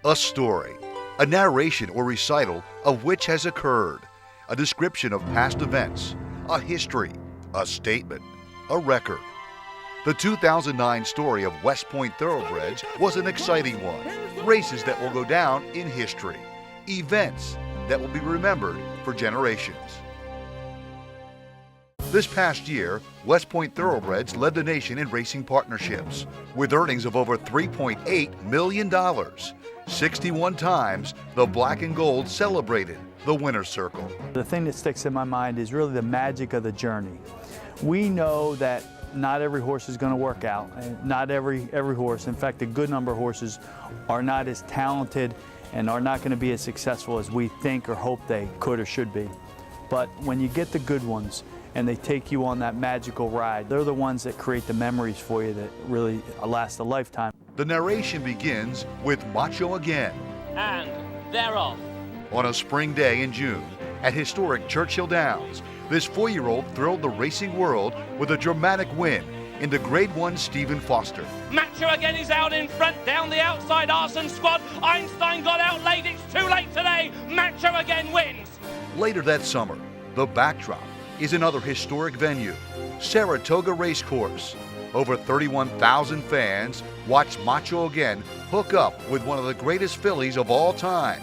A story, a narration or recital of which has occurred, a description of past events, a history, a statement, a record. The 2009 story of West Point Thoroughbreds was an exciting one. Races that will go down in history. Events that will be remembered for generations. This past year, West Point Thoroughbreds led the nation in racing partnerships, with earnings of over $3.8 million. 61 times, the black and gold celebrated the winner's circle. The thing that sticks in my mind is really the magic of the journey. We know that not every horse is going to work out, and not every horse. In fact, a good number of horses are not as talented and are not going to be as successful as we think or hope they could or should be. But when you get the good ones and they take you on that magical ride, they're the ones that create the memories for you that really last a lifetime. The narration begins with Macho Again. And they're off. On a spring day in June at historic Churchill Downs, this 4-year-old thrilled the racing world with a dramatic win in the Grade 1 Stephen Foster. Macho Again is out in front, down the outside Arson squad. Einstein got out late, it's too late today. Macho Again wins. Later that summer, the backdrop is another historic venue, Saratoga Racecourse. Over 31,000 fans watched Macho Again hook up with one of the greatest fillies of all time,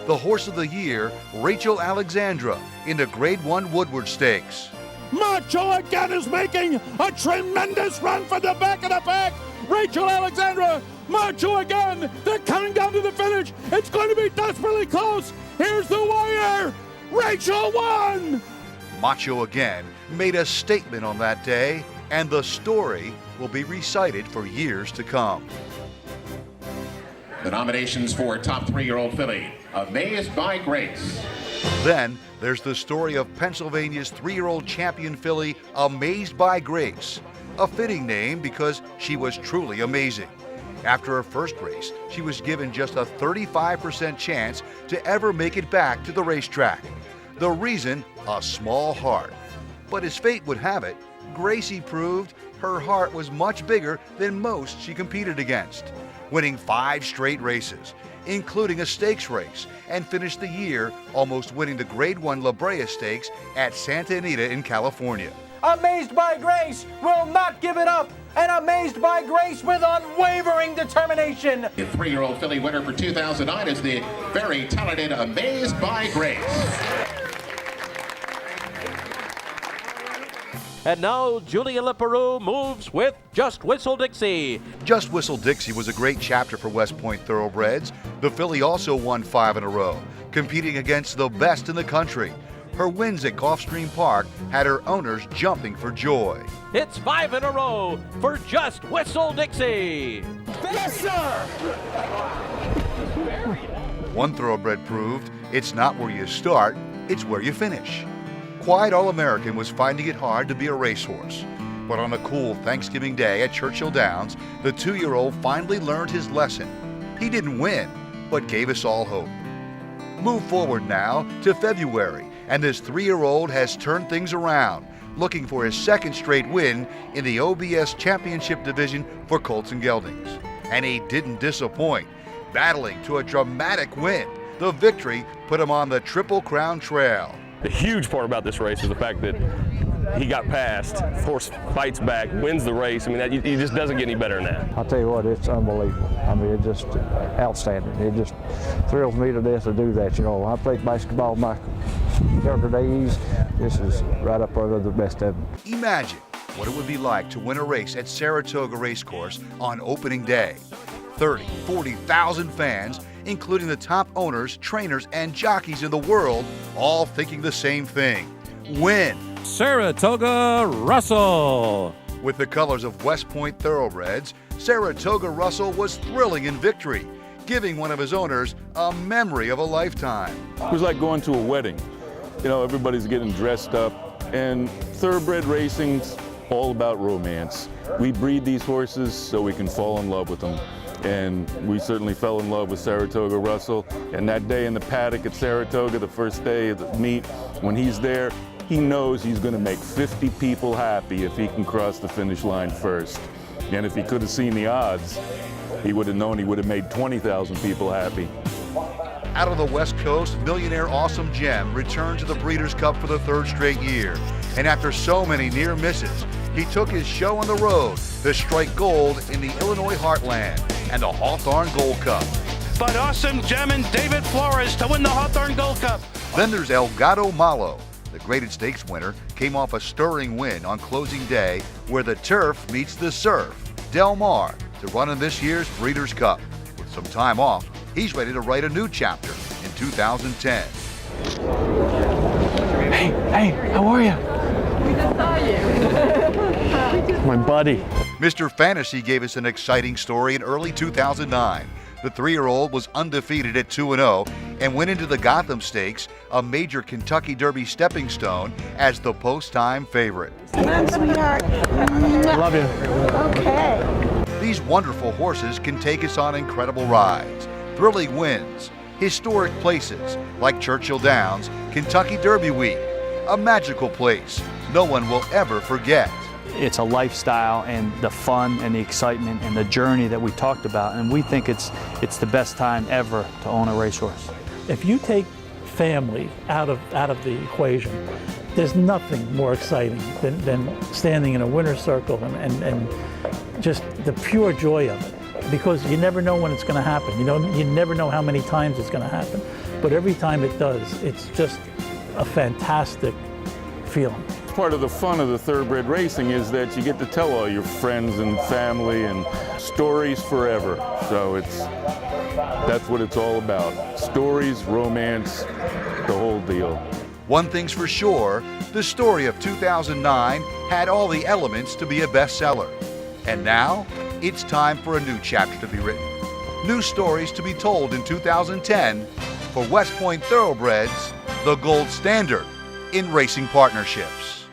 the horse of the year, Rachel Alexandra, in the Grade 1 Woodward Stakes. Macho Again is making a tremendous run for the back of the pack. Rachel Alexandra, Macho Again, they're coming down to the finish. It's going to be desperately close. Here's the wire. Rachel won. Macho Again made a statement on that day, and the story will be recited for years to come. The nominations for top 3-year-old filly, Amazed by Grace. Then there's the story of Pennsylvania's 3-year-old champion filly, Amazed by Grace, a fitting name because she was truly amazing. After her first race, she was given just a 35% chance to ever make it back to the racetrack. The reason, a small heart. But as fate would have it, Gracie proved her heart was much bigger than most she competed against, winning 5 straight races, including a stakes race, and finished the year almost winning the Grade 1 La Brea Stakes at Santa Anita in California. Amazed by Grace will not give it up, and Amazed by Grace with unwavering determination. The 3-year-old filly winner for 2009 is the very talented Amazed by Grace. And now Julia Leperoux moves with Just Whistle Dixie. Just Whistle Dixie was a great chapter for West Point Thoroughbreds. The filly also won 5 in a row, competing against the best in the country. Her wins at Gulfstream Park had her owners jumping for joy. It's 5 in a row for Just Whistle Dixie. Yes, sir! One thoroughbred proved it's not where you start, it's where you finish. Quiet All-American was finding it hard to be a racehorse. But on a cool Thanksgiving day at Churchill Downs, the 2-year-old finally learned his lesson. He didn't win, but gave us all hope. Move forward now to February, and this 3-year-old has turned things around, looking for his 2nd straight win in the OBS Championship Division for Colts and Geldings. And he didn't disappoint, battling to a dramatic win. The victory put him on the Triple Crown Trail. The huge part about this race is the fact that he got past, horse fights back, wins the race. I mean, it just doesn't get any better than that. I'll tell you what, it's unbelievable. I mean, it's just outstanding. It just thrills me to death to do that. You know, I played basketball my younger days. This is right up there with the best of them. Imagine what it would be like to win a race at Saratoga Racecourse on opening day. 30, 40,000 fans, including the top owners, trainers, and jockeys in the world, all thinking the same thing: win. Saratoga Russell. With the colors of West Point Thoroughbreds, Saratoga Russell was thrilling in victory, giving one of his owners a memory of a lifetime. It was like going to a wedding. You know, everybody's getting dressed up, and thoroughbred racing's all about romance. We breed these horses so we can fall in love with them. And we certainly fell in love with Saratoga Russell. And that day in the paddock at Saratoga, the first day of the meet, when he's there, he knows he's going to make 50 people happy if he can cross the finish line first. And if he could have seen the odds, he would have known he would have made 20,000 people happy. Out of the West Coast, millionaire Awesome Gem returned to the Breeders' Cup for the third straight year. And after so many near misses, he took his show on the road to strike gold in the Illinois Heartland and the Hawthorne Gold Cup. But Awesome Gem and David Flores to win the Hawthorne Gold Cup. Then there's El Gato Malo. The graded stakes winner came off a stirring win on closing day where the turf meets the surf. Del Mar to run in this year's Breeders' Cup. With some time off, he's ready to write a new chapter in 2010. Hey, how are you? We just saw you. My buddy. Mr. Fantasy gave us an exciting story in early 2009. The 3-year-old was undefeated at 2-0 and went into the Gotham Stakes, a major Kentucky Derby stepping stone, as the post-time favorite. Sweetheart. Love you. Okay. These wonderful horses can take us on incredible rides, thrilling wins, historic places like Churchill Downs, Kentucky Derby Week, a magical place no one will ever forget. It's a lifestyle, and the fun and the excitement and the journey that we talked about, and we think it's the best time ever to own a racehorse. If you take family out of the equation, there's nothing more exciting than standing in a winner's circle and just the pure joy of it, because you never know when it's going to happen. You never know how many times it's going to happen, but every time it does, it's just a fantastic feeling. Part of the fun of the thoroughbred racing is that you get to tell all your friends and family and stories forever. So that's what it's all about. Stories, romance, the whole deal. One thing's for sure, the story of 2009 had all the elements to be a bestseller. And now, it's time for a new chapter to be written. New stories to be told in 2010 for West Point Thoroughbreds, the gold standard in racing partnerships.